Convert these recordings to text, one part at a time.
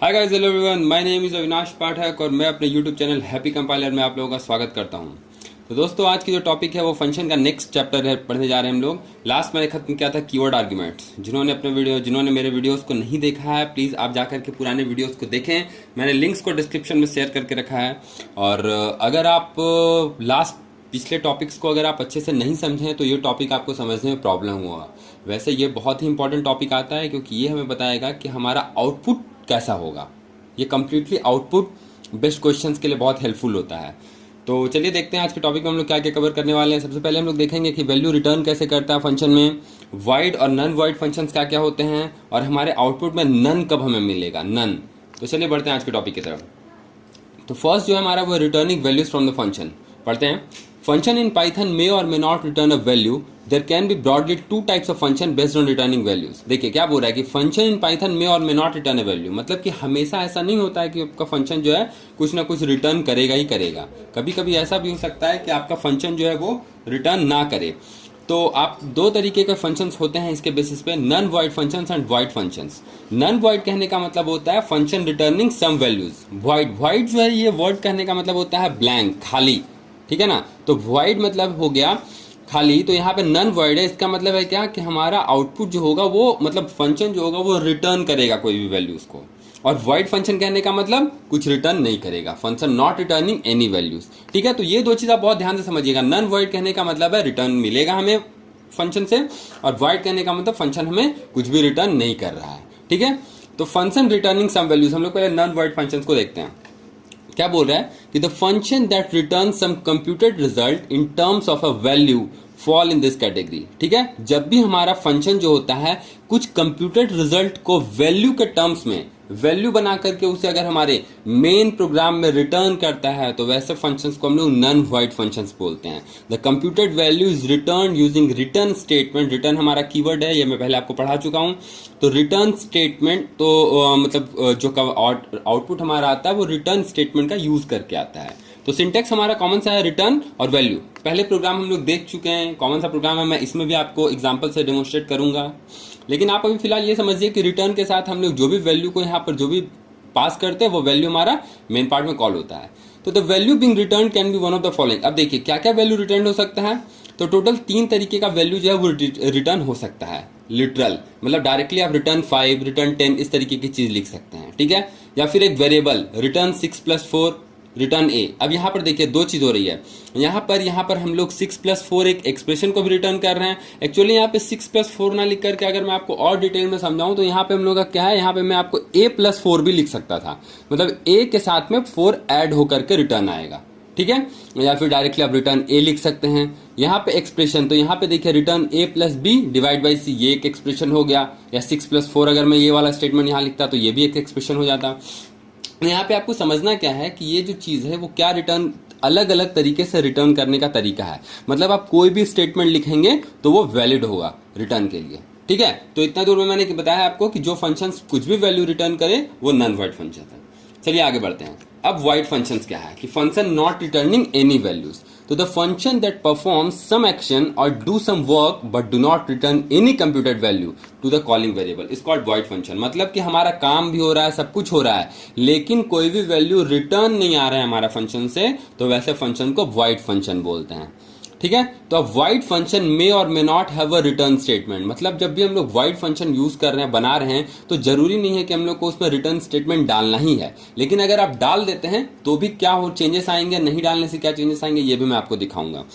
Hi guys, hello everyone, my name is Avinash Pathak और मैं अपने यूट्यूब चैनल हैप्पी कंपाइलर में आप लोगों का स्वागत करता हूं। तो दोस्तों, आज की जो टॉपिक है वो फंक्शन का नेक्स्ट चैप्टर है, पढ़ने जा रहे हैं हम लोग। लास्ट मैंने खत्म किया था कीवर्ड आर्ग्यूमेंट्स। जिन्होंने मेरे वीडियोस को नहीं देखा है, प्लीज़ आप जाकर के पुराने वीडियोस को देखें। मैंने लिंक्स को डिस्क्रिप्शन में शेयर करके रखा है। और अगर आप पिछले टॉपिक्स को अगर आप अच्छे से नहीं समझें तो ये टॉपिक आपको समझने में प्रॉब्लम हुआ। वैसे ये बहुत ही इंपॉर्टेंट टॉपिक आता है, क्योंकि ये हमें बताएगा कि हमारा आउटपुट कैसा होगा। ये कम्प्लीटली आउटपुट बेस्ड क्वेश्चंस के लिए बहुत हेल्पफुल होता है। तो चलिए देखते हैं आज के टॉपिक में हम लोग क्या क्या कवर करने वाले हैं। सबसे पहले हम लोग देखेंगे कि वैल्यू रिटर्न कैसे करता है फंक्शन में, वाइड और नन वाइड फंक्शंस क्या क्या होते हैं, और हमारे आउटपुट में नन कब हमें मिलेगा, नन। तो चलिए बढ़ते हैं आज के टॉपिक की तरफ। तो फर्स्ट जो है हमारा वो returning values from the function. पढ़ते हैं। फंक्शन इन पाइथन मे और may not return a value. There can be broadly two types of function based on returning values. देखिए क्या बोल रहा है कि फंक्शन इन पाइथन मे और may not return a value, मतलब कि हमेशा ऐसा नहीं होता है कि आपका फंक्शन जो है कुछ ना कुछ रिटर्न करेगा ही करेगा। कभी कभी ऐसा भी हो सकता है कि आपका फंक्शन जो है वो रिटर्न ना करे। तो आप दो तरीके के फंक्शंस होते हैं इसके बेसिस पे, non void functions and void functions. Non void कहने का मतलब होता है function returning some values. Void जो है ये वर्ड कहने का मतलब होता है ब्लैंक, खाली। ठीक है ना। तो वॉइड मतलब हो गया खाली। तो यहाँ पे नन वॉइड है, इसका मतलब है क्या कि हमारा आउटपुट जो होगा वो, मतलब फंक्शन जो होगा वो रिटर्न करेगा कोई भी वैल्यूज को। और वॉइड फंक्शन कहने का मतलब कुछ रिटर्न नहीं करेगा, function not returning any values. ठीक है। तो ये दो चीज आप बहुत ध्यान से समझिएगा। नन वॉइड कहने का मतलब है रिटर्न मिलेगा हमें फंक्शन से, और वॉइड कहने का मतलब फंक्शन हमें कुछ भी रिटर्न नहीं कर रहा है। ठीक है। तो फंक्शन रिटर्निंग सम वैल्यूज, हम लोग पहले नन वॉइड फंक्शन को देखते हैं। क्या बोल रहा है कि the function that return some computed result in terms of a value fall in this category. ठीक है। जब भी हमारा फंक्शन जो होता है कुछ कंप्यूटेड रिजल्ट को वैल्यू के टर्म्स में वैल्यू बना करके उसे अगर हमारे मेन प्रोग्राम में रिटर्न करता है, तो वैसे फंक्शंस को हम लोग नन वॉइड फंक्शंस बोलते हैं। The computed value is return using return statement. Return हमारा कीवर्ड है, ये मैं पहले आपको पढ़ा चुका हूं। तो रिटर्न स्टेटमेंट तो मतलब जो आउटपुट हमारा आता है वो रिटर्न स्टेटमेंट का यूज करके आता है। तो सिंटेक्स हमारा कॉमन सा है, रिटर्न और वैल्यू। पहले प्रोग्राम हम लोग देख चुके हैं, कॉमन सा प्रोग्राम है, मैं इसमें भी आपको एग्जांपल से डेमोन्स्ट्रेट करूंगा। लेकिन आप अभी फिलहाल ये समझिए कि रिटर्न के साथ हम लोग जो भी वैल्यू को यहाँ पर जो भी पास करते हैं वो वैल्यू हमारा मेन पार्ट में कॉल होता है। तो the value being return can be one of the following. अब देखिए क्या क्या वैल्यू रिटर्न हो सकता है। तो टोटल 3 तरीके का वैल्यू जो है वो रिटर्न हो सकता है। लिटरल मतलब डायरेक्टली आप रिटर्न 5, रिटर्न 10 इस तरीके की चीज लिख सकते हैं। ठीक है। या फिर एक वेरिएबल रिटर्न 6+4 रिटर्न ए। अब यहाँ पर देखिए दो चीज हो रही है। यहाँ पर हम लोग 6+4 एक एक्सप्रेशन को भी रिटर्न कर रहे हैं। एक्चुअली यहाँ पे 6+4 ना लिख करके अगर मैं आपको और डिटेल में समझाऊं तो यहाँ पे हम लोग का क्या है, यहाँ पे मैं आपको a+4 भी लिख सकता था। मतलब a के साथ में 4 ऐड होकर के रिटर्न आएगा। ठीक है। या फिर डायरेक्टली आप रिटर्न ए लिख सकते हैं। यहाँ पे एक्सप्रेशन, तो यहाँ पे देखिए return a+b divide by c, ये एक एक्सप्रेशन हो गया। या 6+4 अगर मैं ये वाला स्टेटमेंट यहाँ लिखता तो ये भी एक एक्सप्रेशन हो जाता। यहाँ पे आपको समझना क्या है कि ये जो चीज है वो क्या रिटर्न, अलग अलग तरीके से रिटर्न करने का तरीका है। मतलब आप कोई भी स्टेटमेंट लिखेंगे तो वो वैलिड होगा रिटर्न के लिए। ठीक है। तो इतना दूर में मैंने बताया आपको कि जो फंक्शन कुछ भी वैल्यू रिटर्न करे वो नन वॉइड फंक्शन है। चलिए आगे बढ़ते हैं। अब वॉइड फंक्शंस क्या है कि function not returning any values. तो the function that performs some action और do some work but do not return any computed value to the calling variable is called void function. मतलब कि हमारा काम भी हो रहा है, सब कुछ हो रहा है, लेकिन कोई भी वैल्यू रिटर्न नहीं आ रहा है हमारा फंक्शन से, तो वैसे फंक्शन को वॉइड फंक्शन बोलते हैं। ठीक है। तो अब वाइड फंक्शन मे और may not have a return statement. मतलब जब भी हम लोग वाइड फंक्शन यूज कर रहे हैं, बना रहे हैं, तो जरूरी नहीं है कि हम लोग को उसमें रिटर्न स्टेटमेंट डालना ही है। लेकिन अगर आप डाल देते हैं तो भी क्या हो चेंजेस आएंगे, नहीं डालने से क्या चेंजेस आएंगे, ये भी मैं आपको दिखाऊंगा।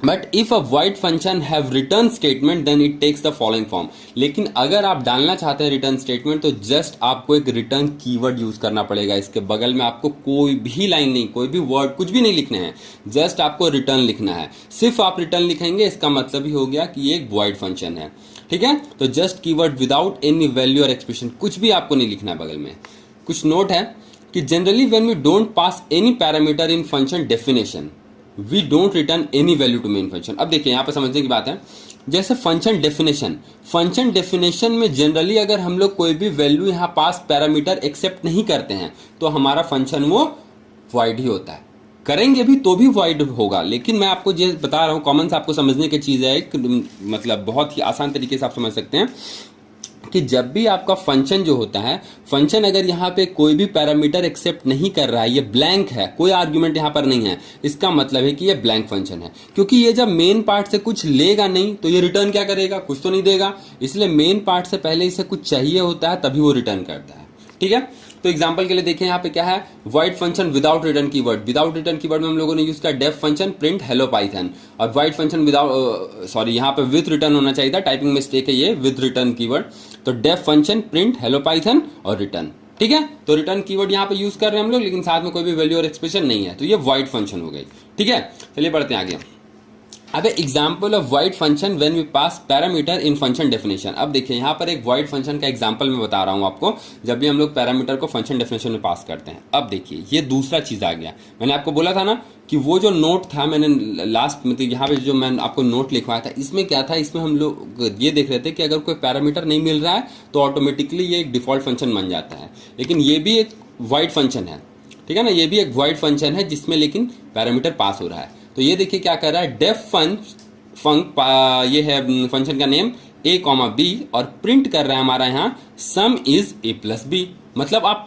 But if a void function have return statement then it takes the following form. लेकिन अगर आप डालना चाहते हैं रिटर्न स्टेटमेंट तो जस्ट आपको एक रिटर्न कीवर्ड यूज करना पड़ेगा। इसके बगल में आपको कोई भी लाइन नहीं, कोई भी वर्ड, कुछ भी नहीं लिखने हैं, जस्ट आपको रिटर्न लिखना है। सिर्फ आप रिटर्न लिखेंगे इसका मतलब ही हो गया कि ये एक वॉइड फंक्शन है। ठीक है। तो just keyword without any value और एक्सप्रेशन, कुछ भी आपको नहीं लिखना है बगल में। कुछ नोट है कि generally when we don't pass any parameter in function definition we don't return any value to main function. अब देखिए यहाँ पे समझने की बात है, जैसे फंक्शन डेफिनेशन में जनरली अगर हम लोग कोई भी वैल्यू यहाँ पास पैरामीटर एक्सेप्ट नहीं करते हैं तो हमारा फंक्शन वो वॉइड ही होता है। करेंगे भी तो भी वॉइड होगा। लेकिन मैं आपको ये बता रहा हूँ, कॉमन से आपको समझने की चीज है, मतलब बहुत ही आसान तरीके से आप समझ सकते हैं कि जब भी आपका फंक्शन जो होता है, फंक्शन अगर यहाँ पे कोई भी पैरामीटर एक्सेप्ट नहीं कर रहा है, ये ब्लैंक है, कोई आर्ग्यूमेंट यहाँ पर नहीं है, इसका मतलब है कि ये ब्लैंक फंक्शन है। क्योंकि ये जब मेन पार्ट से कुछ लेगा नहीं तो ये रिटर्न क्या करेगा, कुछ तो नहीं देगा। इसलिए मेन पार्ट से पहले इसे कुछ चाहिए होता है, तभी वो रिटर्न करता है। ठीक है, तो एग्जांपल के लिए देखें यहाँ पे क्या है, void function without return keyword. Without return keyword में हम लोगों ने यूज किया def function print hello Python, और वॉइड फंक्शन विदाउट यहाँ पे विथ रिटर्न होना चाहिए था, टाइपिंग मिस्टेक है ये, विथ रिटर्न कीवर्ड। तो def function print hello Python और रिटर्न। ठीक है, तो रिटर्न कीवर्ड यहाँ पे यूज कर रहे हैं हम लोग, लेकिन साथ में कोई भी वैल्यू और एक्सप्रेशन नहीं है, तो ये वॉइड फंक्शन हो गई। ठीक है, चलिए बढ़ते हैं आगे। अब example of void function when we pass parameter in function definition. अब देखिए यहाँ पर एक वॉइड फंक्शन का एग्जाम्पल मैं बता रहा हूँ आपको, जब भी हम लोग पैरामीटर को फंक्शन डेफिनेशन में पास करते हैं। अब देखिए ये दूसरा चीज आ गया। मैंने आपको बोला था ना कि वो जो नोट था, मैंने लास्ट मतलब यहाँ पे जो मैंने आपको नोट लिखवाया था, इसमें क्या था, इसमें हम लोग ये देख रहे थे कि अगर कोई पैरामीटर नहीं मिल रहा है तो ऑटोमेटिकली ये एक डिफॉल्ट फंक्शन बन जाता है। लेकिन ये भी एक वॉइड फंक्शन है, ठीक है ना, ये भी एक वॉइड फंक्शन है जिसमें लेकिन पैरामीटर पास हो रहा है। तो ये देखिए क्या कर रहा है, डेफ ये है फंक्शन का नेम a कॉमा बी, और प्रिंट कर रहा है हमारा यहाँ sum is a plus b. मतलब आप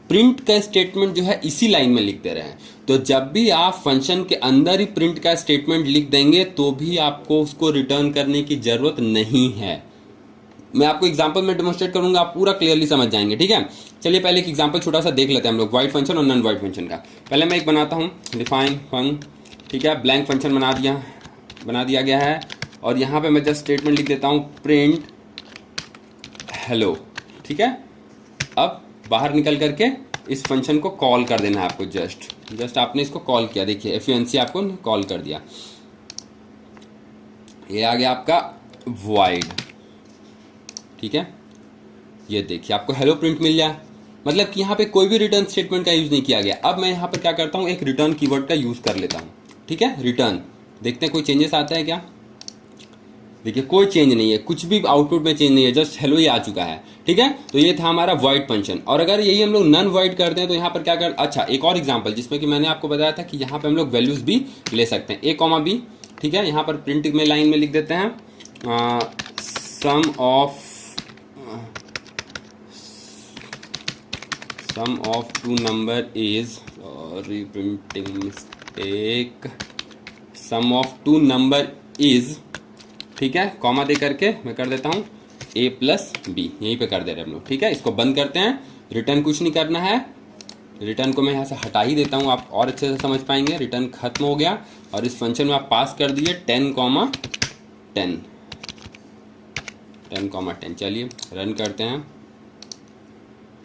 प्रिंट का स्टेटमेंट जो है इसी लाइन में लिख दे रहे हैं। तो जब भी आप फंक्शन के अंदर ही प्रिंट का स्टेटमेंट लिख देंगे तो भी आपको उसको रिटर्न करने की जरूरत नहीं है। मैं आपको एग्जांपल में डेमोंस्ट्रेट करूंगा, आप पूरा क्लियरली समझ जाएंगे। ठीक है, चलिए पहले एक एग्जांपल छोटा सा देख लेते हैं हम लोग, वॉइड फंक्शन और नॉन वॉइड फंक्शन का। पहले मैं एक बनाता हूँ, डिफाइन फंक्शन। ठीक है, ब्लैंक फंक्शन बना दिया गया है, और यहाँ पे मैं जस्ट स्टेटमेंट लिख देता हूँ प्रिंट हेलो। ठीक है, अब बाहर निकल करके इस फंक्शन को कॉल कर देना है आपको। जस्ट आपने इसको कॉल किया, देखिए एफिशिएंसी आपको कॉल कर दिया, ये आ गया आपका वॉइड। ठीक है, ये देखिए आपको हेलो प्रिंट मिल गया, मतलब कि यहाँ पे कोई भी रिटर्न स्टेटमेंट का यूज नहीं किया गया। अब मैं यहाँ पर क्या करता हूँ, एक रिटर्न कीवर्ड का यूज कर लेता हूँ। ठीक है, रिटर्न, देखते हैं कोई चेंजेस आता है क्या। देखिए कोई चेंज नहीं है, कुछ भी आउटपुट में चेंज नहीं है, जस्ट हेलो ही आ चुका है। ठीक है, तो ये था हमारा वॉइड फंक्शन। और अगर यही हम लोग नन वॉइड करते हैं तो यहाँ पर क्या कर, अच्छा एक और एग्जांपल जिसमें कि मैंने आपको बताया था कि यहाँ पे हम लोग वैल्यूज भी ले सकते हैं, a कॉमा बी। ठीक है, यहाँ पर प्रिंट में लाइन में लिख देते हैं sum of two number is, sorry printing mistake, sum of two number is. ठीक है, कॉमा दे करके मैं कर देता हूँ a प्लस बी, यहीं पे कर दे रहे हैं हम लोग। ठीक है, इसको बंद करते हैं, रिटर्न कुछ नहीं करना है, रिटर्न को मैं यहाँ से हटा ही देता हूँ, आप और अच्छे से समझ पाएंगे। रिटर्न खत्म हो गया, और इस फंक्शन में आप पास कर दिए 10,10,10। चलिए रन करते हैं,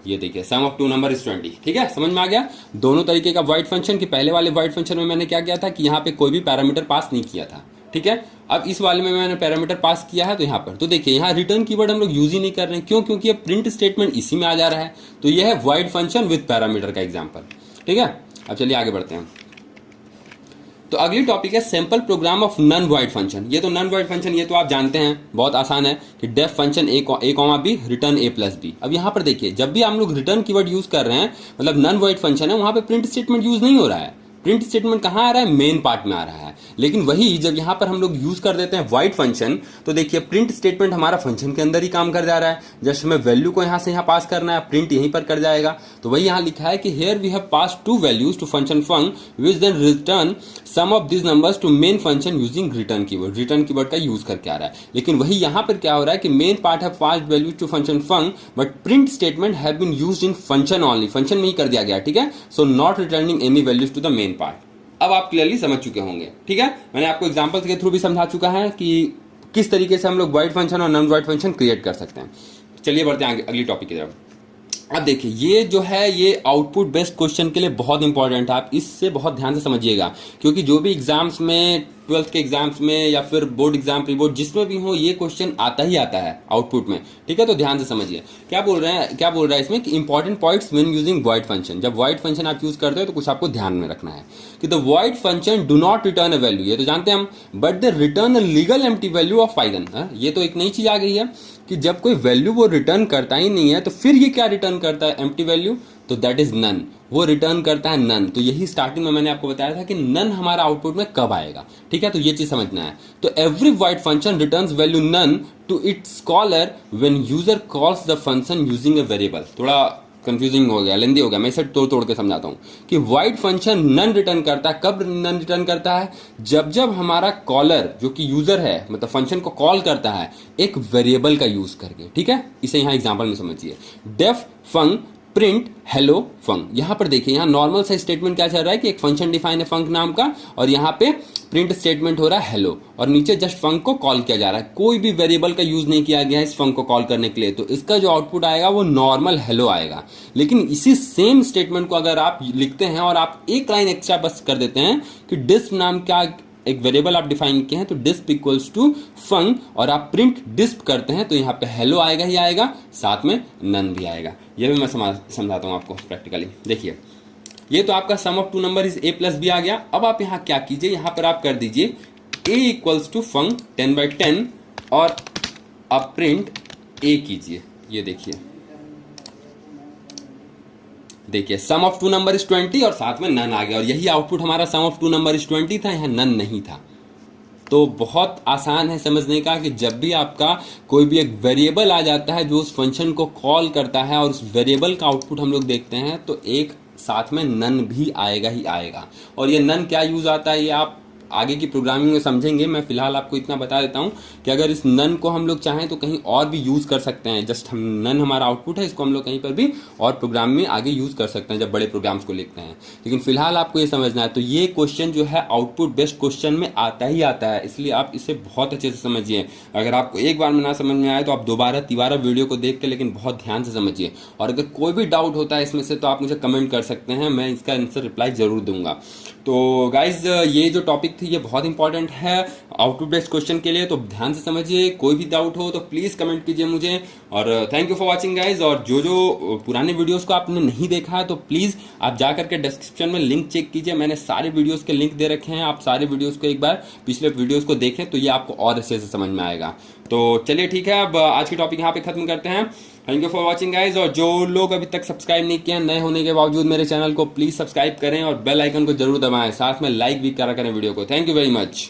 ये देखिए सम ऑफ टू नंबर इज 20। ठीक है, समझ में आ गया दोनों तरीके का वॉइड फंक्शन। कि पहले वाले वॉइड फंक्शन में मैंने क्या किया था कि यहाँ पे कोई भी पैरामीटर पास नहीं किया था। ठीक है, अब इस वाले में मैंने पैरामीटर पास किया है, तो यहाँ पर तो देखिए यहाँ रिटर्न कीवर्ड हम लोग यूज ही नहीं कर रहे हैं। क्यों? क्योंकि ये प्रिंट स्टेटमेंट इसी में आ जा रहा है। तो यह है वॉइड फंक्शन विद पैरामीटर का एग्जाम्पल। ठीक है, अब चलिए आगे बढ़ते हैं। तो अगली टॉपिक है sample program of non void function. ये तो नन वॉइड फंक्शन, ये तो आप जानते हैं, बहुत आसान है कि def function a comma b return a plus b. अब यहाँ पर देखिए जब भी हम लोग रिटर्न कीवर्ड यूज कर रहे हैं, मतलब नन वॉइड फंक्शन है, वहां पे प्रिंट स्टेटमेंट यूज नहीं हो रहा है। प्रिंट स्टेटमेंट कहाँ आ रहा है? मेन पार्ट में आ रहा है। लेकिन वही जब यहाँ पर हम लोग यूज कर देते हैं वॉइड फंक्शन, तो देखिए प्रिंट स्टेटमेंट हमारा फंक्शन के अंदर ही काम कर जा रहा है। जस्ट हमें वैल्यू को यहाँ से यहाँ पास करना है, प्रिंट यहीं पर कर जाएगा। तो वही यहाँ लिखा है कि here we have pass two values to function func which then return sum of this numbers to main function using return keyword. Return keyword का यूज करके आ रहा है। लेकिन वही यहाँ पर क्या हो रहा है कि मेन पार्ट है pass values to function func, but print statement have been used in function only, function में ही कर दिया गया। ठीक है, so not returning any values to the main part. अब आप क्लियरली समझ चुके होंगे। ठीक है, मैंने आपको एग्जांपल्स के थ्रू भी समझा चुका है कि किस तरीके से हम लोग वॉइड फंक्शन और नॉन वॉइड फंक्शन क्रिएट कर सकते हैं। चलिए बढ़ते हैं आगे अगली टॉपिक की तरफ। अब देखिए ये जो है ये आउटपुट बेस्ड क्वेश्चन के लिए बहुत इंपॉर्टेंट है। आप इससे बहुत ध्यान से समझिएगा, क्योंकि जो भी एग्जाम्स में 12th के एग्जाम्स में या फिर बोर्ड एग्जाम प्री बोर्ड जिसमें भी हो, ये क्वेश्चन आता ही आता है आउटपुट में। ठीक है, तो ध्यान से समझिए क्या बोल रहा है इसमें कि important points when using void function. जब वॉइड फंक्शन आप यूज करते हो तो कुछ आपको ध्यान में रखना है कि the void function do not return a value, ये तो जानते हैं हम, but the return a legal empty value of Python. ये तो एक नई चीज आ गई है कि जब कोई वैल्यू वो रिटर्न करता ही नहीं है तो फिर ये क्या रिटर्न करता है? Empty value. तो दैट इज नन, वो रिटर्न करता है नन। तो यही स्टार्टिंग में मैंने आपको बताया था कि नन हमारा आउटपुट में कब आएगा, ठीक है, तो ये चीज समझना है। तो every void function returns value none to its caller when user calls the function using a variable. थोड़ा कंफ्यूजिंग हो गया, लेंदी हो गया, मैं इसे तोड़ के समझाता हूं कि void फंक्शन नन रिटर्न करता है। कब नन रिटर्न करता है? जब हमारा कॉलर जो कि यूजर है, मतलब फंक्शन को कॉल करता है एक वेरिएबल का यूज करके, ठीक है। इसे यहां एग्जांपल में समझिए, डेफ फंक प्रिंट हेलो फंक। यहां पर देखिए, यहां नॉर्मल सा स्टेटमेंट क्या चल रहा है कि एक फंक्शन डिफाइन है फंक नाम का, और यहां पे प्रिंट स्टेटमेंट हो रहा है हेलो, और नीचे जस्ट फंक को कॉल किया जा रहा है। कोई भी वेरिएबल का यूज नहीं किया गया है इस फंक को कॉल करने के लिए, तो इसका जो आउटपुट आएगा वो नॉर्मल हेलो आएगा। लेकिन इसी सेम स्टेटमेंट को अगर आप लिखते हैं और आप एक लाइन एक्स्ट्रा बस कर देते हैं कि डिस्प नाम का एक वेरिएबल आप डिफाइन किए हैं, तो डिस्प इक्वल्स टू फंक, और आप प्रिंट डिस्प करते हैं, तो यहाँ पे हेलो आएगा ही आएगा, साथ में नन भी आएगा। ये भी मैं समझाता हूँ आपको प्रैक्टिकली। देखिए, ये तो आपका sum of two number is a plus b आ गया। अब आप यहाँ क्या कीजिए, यहाँ पर आप कर दीजिए a इक्वल्स टू फंक 10/10 और आप प्रिंट a कीजिए। ये देखिए सम ऑफ टू नंबर इज 20 और साथ में नन आ गया, और यही आउटपुट हमारा सम ऑफ टू नंबर इज 20 था, यहाँ नन नहीं था। तो बहुत आसान है समझने का कि जब भी आपका कोई भी एक वेरिएबल आ जाता है जो उस फंक्शन को कॉल करता है और उस वेरिएबल का आउटपुट हम लोग देखते हैं, तो एक साथ में नन भी आएगा ही आएगा। और ये नन क्या यूज आता है ये आप आगे की प्रोग्रामिंग में समझेंगे। मैं फिलहाल आपको इतना बता देता हूं कि अगर इस नन को हम लोग चाहें तो कहीं और भी यूज कर सकते हैं। जस्ट हम नन हमारा आउटपुट है, इसको हम लोग कहीं पर भी और प्रोग्राम में आगे यूज कर सकते हैं जब बड़े प्रोग्राम्स को लिखते हैं। लेकिन फिलहाल आपको ये समझना है। तो ये क्वेश्चन जो है आउटपुट बेस्ड क्वेश्चन में आता ही आता है, इसलिए आप इसे बहुत अच्छे से समझिए। अगर आपको एक बार में ना समझ में आए तो आप दोबारा तिबारा वीडियो को देख के लेकिन बहुत ध्यान से समझिए। और अगर कोई भी डाउट होता है इसमें से तो आप मुझे कमेंट कर सकते हैं, मैं इसका आंसर रिप्लाई जरूर दूंगा। तो गाइज ये जो टॉपिक थी ये बहुत इंपॉर्टेंट है आउटपुट बेस्ड क्वेश्चन के लिए, तो ध्यान से समझिए। कोई भी डाउट हो तो प्लीज कमेंट कीजिए मुझे। और thank you for watching guys. और जो पुराने वीडियोस को आपने नहीं देखा है तो प्लीज आप जा करके डिस्क्रिप्शन में लिंक चेक कीजिए, मैंने सारे वीडियोस के लिंक दे रखे हैं। आप सारे वीडियोस को एक बार पिछले वीडियोस को देखें तो ये आपको और अच्छे से समझ में आएगा। तो चलिए ठीक है, अब आज की टॉपिक यहाँ पे खत्म करते हैं। Thank you for watching guys. और जो लोग अभी तक सब्सक्राइब नहीं किए हैं, नए होने के बावजूद मेरे चैनल को प्लीज सब्सक्राइब करें और बेल आइकन को जरूर दबाएं, साथ में लाइक भी करा करें वीडियो को। Thank you very much.